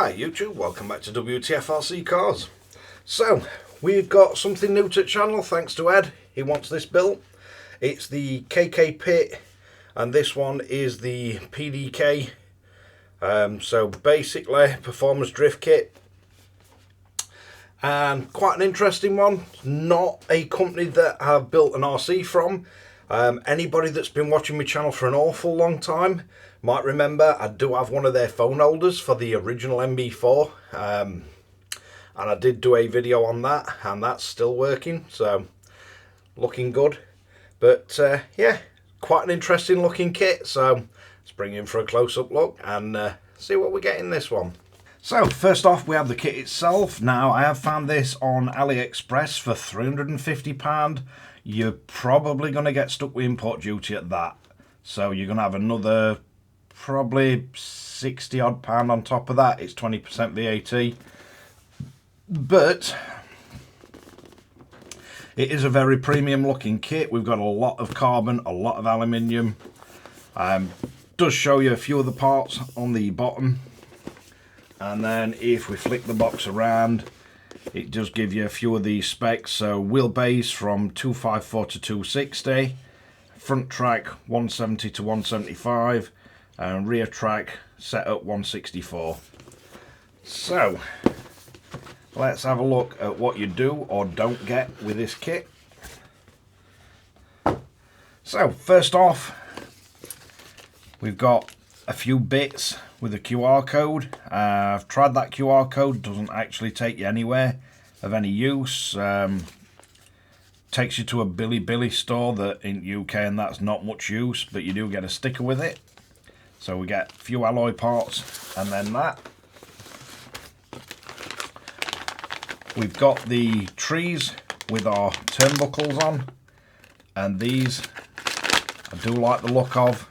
Hi YouTube, welcome back to Wtf Rc Cars. So, we've got something new to the channel thanks to Ed. He wants this built. It's the KKPIT and this one is the PD-K. So basically, performance drift kit. And quite an interesting one. Not a company that I've built an RC from. Anybody that's been watching my channel for an awful long time might remember I do have one of their phone holders for the original MB4, and I did do a video on that, and that's still working, so looking good. But yeah, quite an interesting looking kit, so let's bring in for a close-up look and see what we get in this one. So first off, we have the kit itself. Now I have found this on AliExpress for £350. You're probably going to get stuck with import duty at that, so you're going to have another probably £60 odd on top of that. It's 20% VAT, but it is a very premium looking kit. We've got a lot of carbon, a lot of aluminium. Does show you a few of the parts on the bottom, and then if we flick the box around, it does give you a few of these specs. So wheelbase from 254 to 260, front track 170 to 175, and rear track set at 164. So let's have a look at what you do or don't get with this kit. So first off, we've got a few bits with a QR code. I've tried that QR code, doesn't actually take you anywhere of any use. Takes you to a Billy store that in UK, and that's not much use, but you do get a sticker with it. So we get a few alloy parts and then that. We've got the trees with our turnbuckles on, and these I do like the look of.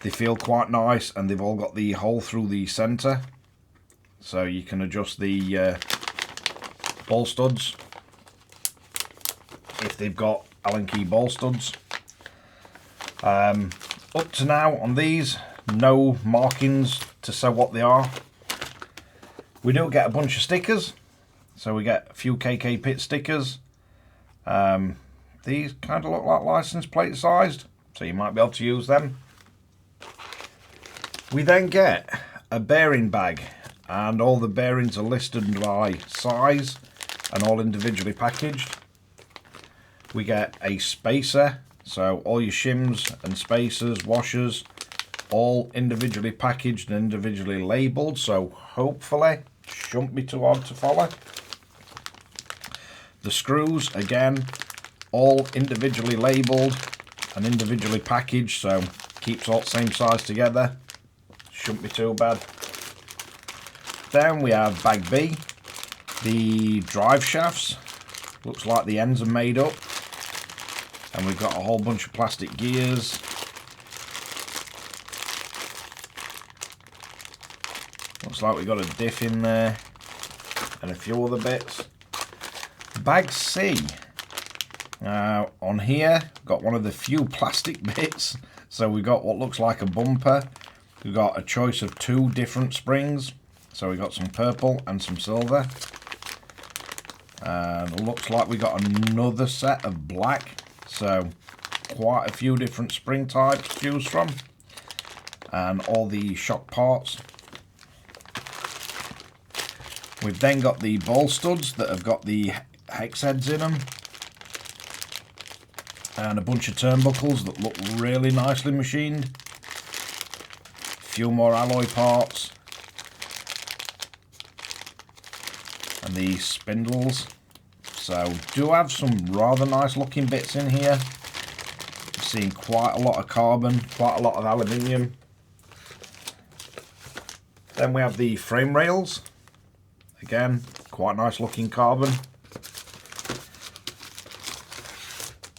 They feel quite nice, and they've all got the hole through the centre, so you can adjust the ball studs if they've got Allen key ball studs. Up to now on these, no markings to say what they are. We do get a bunch of stickers, so we get a few KKPIT stickers. These kind of look like license plate sized, so you might be able to use them. We then get a bearing bag, and all the bearings are listed by size and all individually packaged. We get a spacer, so all your shims and spacers, washers, all individually packaged and individually labelled, so hopefully shouldn't be too hard to follow. The screws, again, all individually labelled and individually packaged, so keeps all the same size together. Shouldn't be too bad. Then we have bag B, the drive shafts. Looks like the ends are made up, and we've got a whole bunch of plastic gears. Looks like we've got a diff in there and a few other bits. Bag C. Now on here, got one of the few plastic bits. So we've got what looks like a bumper. We've got a choice of two different springs. So we've got some purple and some silver. And looks like we got another set of black. So quite a few different spring types to choose from. And all the shock parts. We've then got the ball studs that have got the hex heads in them. And a bunch of turnbuckles that look really nicely machined. Few more alloy parts, and these spindles. So do have some rather nice looking bits in here. I've seen quite a lot of carbon, quite a lot of aluminium. Then we have the frame rails. Again, quite nice looking carbon.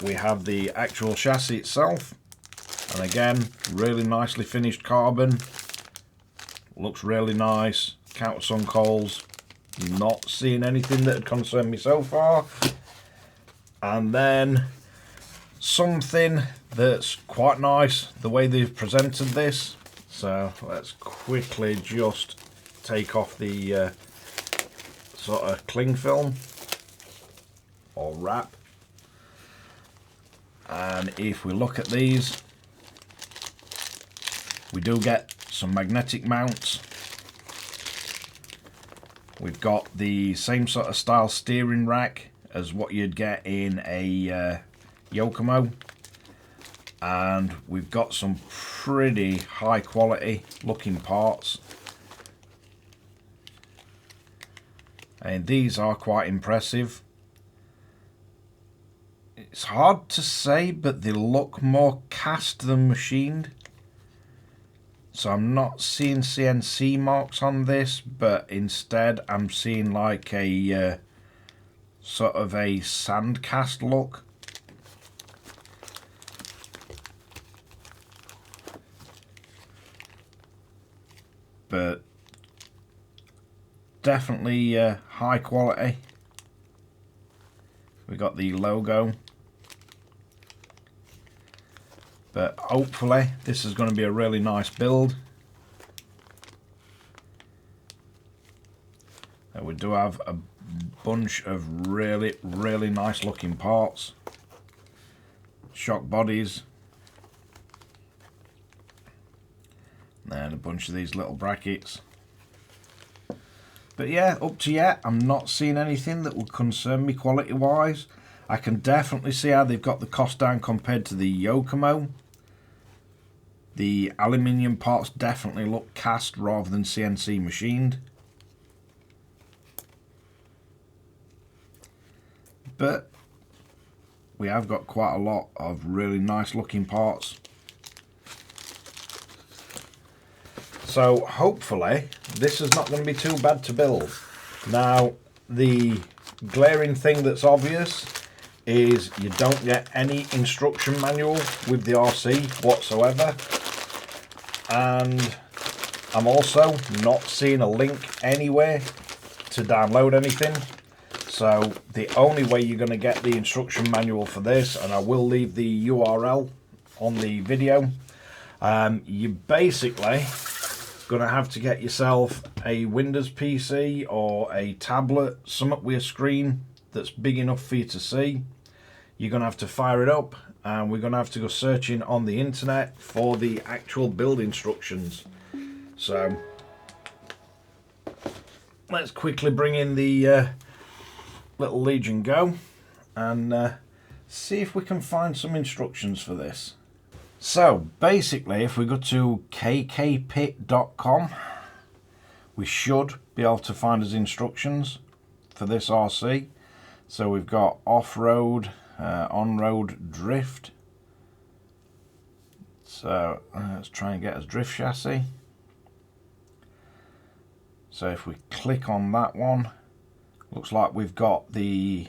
We have the actual chassis itself. And again, really nicely finished carbon. Looks really nice. Countersunk holes. Not seeing anything that would concern me so far. And then something that's quite nice, the way they've presented this. So let's quickly just take off the sort of cling film or wrap. And if we look at these, we do get some magnetic mounts. We've got the same sort of style steering rack as what you'd get in a Yokomo, and we've got some pretty high quality looking parts, and these are quite impressive. It's hard to say, but they look more cast than machined. So I'm not seeing CNC marks on this, but instead I'm seeing like a sort of a sand cast look. But definitely high quality. We got the logo. But hopefully this is going to be a really nice build. And we do have a bunch of really nice looking parts. Shock bodies. And a bunch of these little brackets. But yeah, up to yet, I'm not seeing anything that would concern me quality wise. I can definitely see how they've got the cost down compared to the Yokomo. The aluminium parts definitely look cast rather than CNC machined. But we have got quite a lot of really nice looking parts. So hopefully this is not going to be too bad to build. Now the glaring thing that's obvious is you don't get any instruction manual with the RC whatsoever. And I'm also not seeing a link anywhere to download anything. So the only way you're going to get the instruction manual for this, and I will leave the URL on the video, you basically going to have to get yourself a Windows PC or a tablet, something with a screen that's big enough for you to see. You're going to have to fire it up, and we're going to have to go searching on the internet for the actual build instructions. So let's quickly bring in the little Legion Go and see if we can find some instructions for this. So basically, if we go to KKPIT.com, we should be able to find us instructions for this RC. So we've got off-road, on-road, drift. So let's try and get us drift chassis. So if we click on that one, looks like we've got the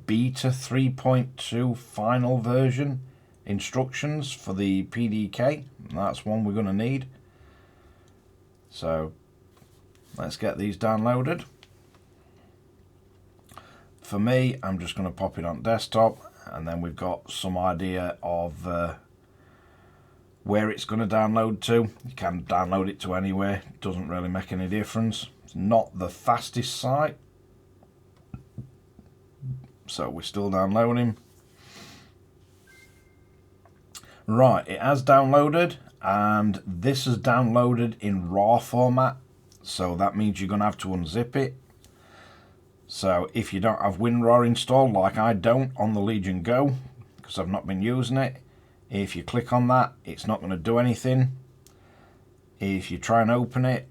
beta 3.2 final version instructions for the PD-K. That's one we're going to need. So let's get these downloaded. For me, I'm just going to pop it on desktop, and then we've got some idea of where it's going to download to. You can download it to anywhere, it doesn't really make any difference. It's not the fastest site, so we're still downloading. Right, it has downloaded, and this is downloaded in RAW format, so that means you're going to have to unzip it. So if you don't have WinRAR installed, like I don't on the Legion Go, because I've not been using it, if you click on that, it's not going to do anything. If you try and open it,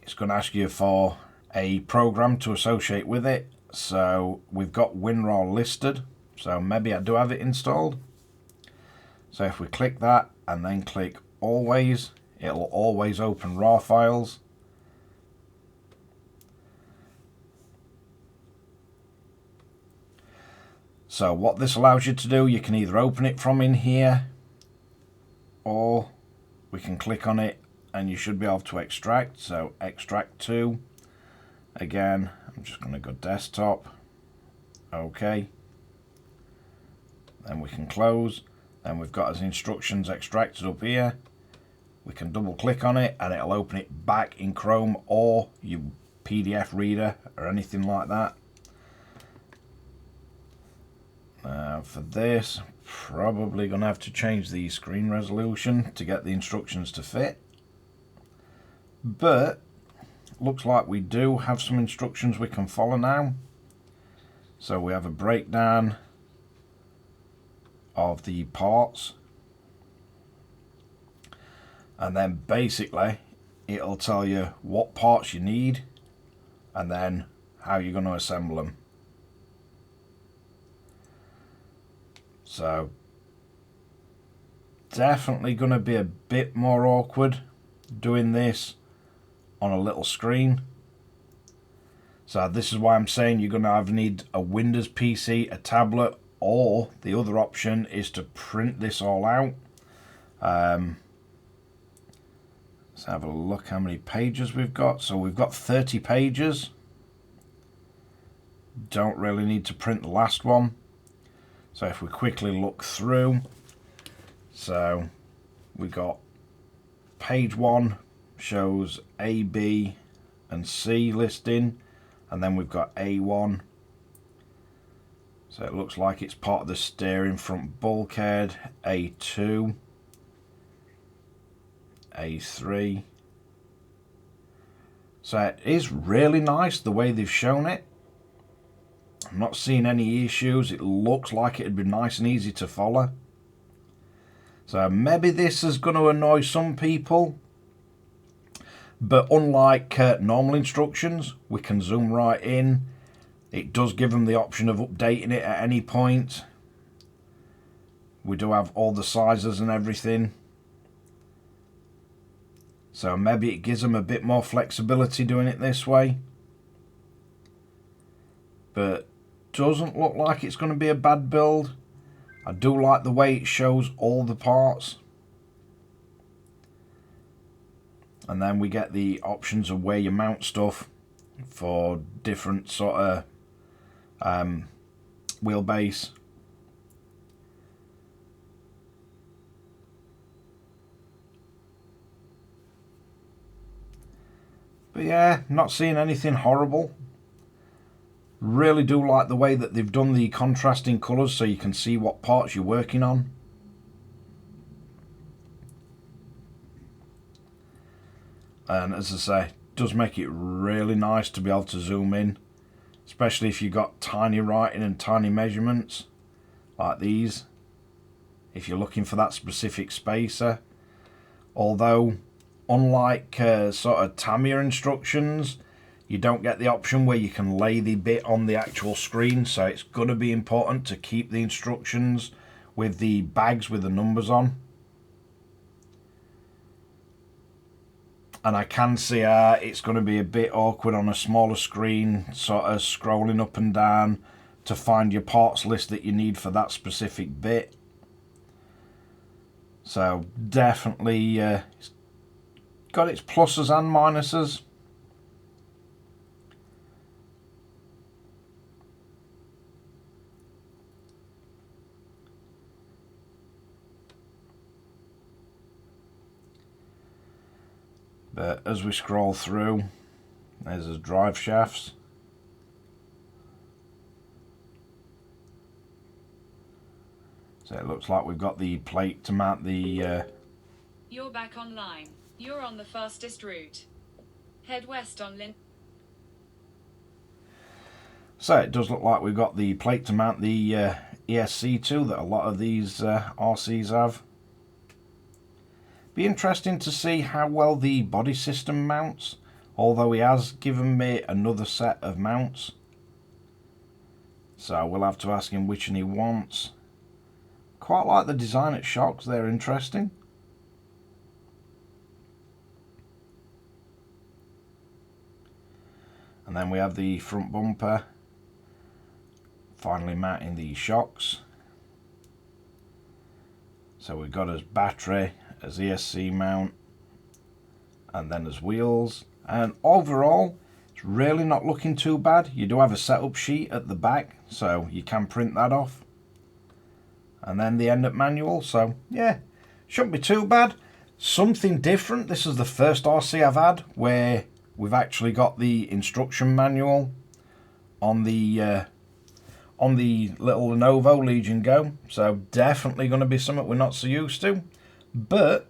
it's going to ask you for a program to associate with it. So we've got WinRAR listed, so maybe I do have it installed. So if we click that and then click always, it'll always open RAW files. So what this allows you to do, you can either open it from in here, or we can click on it and you should be able to extract. So extract to, again, I'm just going to go desktop, okay, then we can close. Then we've got as instructions extracted up here. we can double click on it and it'll open it back in Chrome or your PDF reader or anything like that. For this, probably going to have to change the screen resolution to get the instructions to fit. But looks like we do have some instructions we can follow now. So we have a breakdown of the parts, and then basically it'll tell you what parts you need and then how you're going to assemble them. So definitely going to be a bit more awkward doing this on a little screen. So this is why I'm saying you're going to need a Windows PC, a tablet, or the other option is to print this all out. Let's have a look how many pages we've got. So we've got 30 pages. Don't really need to print the last one. So if we quickly look through, so we got page 1 shows A, B and C listing, and then we've got A1. So it looks like it's part of the steering front bulkhead. A2, A3. So it is really nice the way they've shown it. I'm not seeing any issues. It looks like it'd be nice and easy to follow. So maybe this is going to annoy some people, but unlike normal instructions, we can zoom right in. It does give them the option of updating it at any point. We do have all the sizes and everything. So maybe it gives them a bit more flexibility doing it this way. But doesn't look like it's going to be a bad build. I do like the way it shows all the parts. And then we get the options of where you mount stuff for different sort of wheelbase. But yeah, not seeing anything horrible. Really do like the way that they've done the contrasting colours so you can see what parts you're working on. And as I say, it does make it really nice to be able to zoom in, especially if you've got tiny writing and tiny measurements like these, if you're looking for that specific spacer. Although unlike sort of Tamiya instructions, you don't get the option where you can lay the bit on the actual screen, so it's going to be important to keep the instructions with the bags with the numbers on. And I can see it's going to be a bit awkward on a smaller screen, sort of scrolling up and down to find your parts list that you need for that specific bit. So definitely it's got its pluses and minuses. But as we scroll through, there's the drive shafts. So it looks like we've got the plate to mount the... You're back online. You're on the fastest route. Head west on Lin... So it does look like we've got the plate to mount the ESC2 that a lot of these RCs have. Be interesting to see how well the body system mounts, although he has given me another set of mounts. So we'll have to ask him which one he wants. Quite like the design at shocks, they're interesting. And then we have the front bumper, finally mounting the shocks. So we've got his battery, as ESC mount, and then as wheels. And overall, it's really not looking too bad. You do have a setup sheet at the back, so you can print that off. And then the end-up manual, so yeah, shouldn't be too bad. Something different. This is the first RC I've had where we've actually got the instruction manual on the little Lenovo Legion Go. So definitely going to be something we're not so used to. But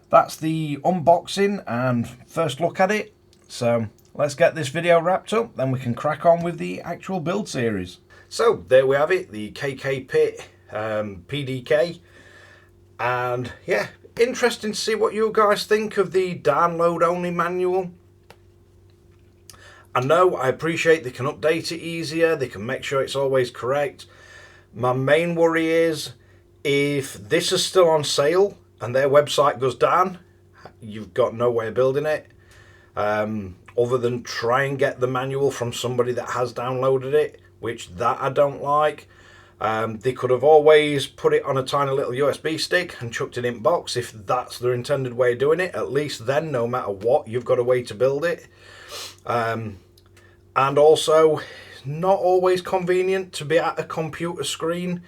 that's the unboxing and first look at it. So let's get this video wrapped up, then we can crack on with the actual build series. So there we have it, the KKPIT PD-K. And yeah, interesting to see what you guys think of the download only manual. I know, I appreciate they can update it easier, they can make sure it's always correct. My main worry is if this is still on sale and their website goes down, you've got no way of building it. Other than try and get the manual from somebody that has downloaded it, which that I don't like. They could have always put it on a tiny little USB stick and chucked it in box if that's their intended way of doing it. At least then, no matter what, you've got a way to build it. And also, not always convenient to be at a computer screen.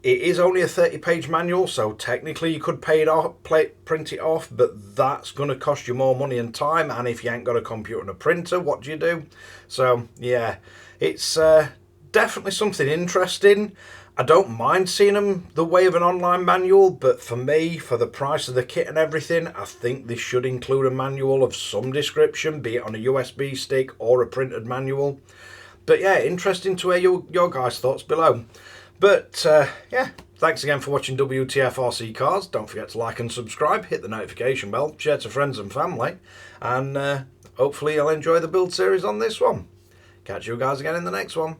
It is only a 30-page manual, so technically you could pay it off, print it off, but that's going to cost you more money and time. And if you ain't got a computer and a printer, what do you do? So yeah, it's definitely something interesting. I don't mind seeing them the way of an online manual, but for me, for the price of the kit and everything, I think this should include a manual of some description, be it on a USB stick or a printed manual. But yeah, interesting to hear your guys' thoughts below. But yeah, thanks again for watching Wtf Rc Cars. Don't forget to like and subscribe, hit the notification bell, share to friends and family, and hopefully you'll enjoy the build series on this one. Catch you guys again in the next one.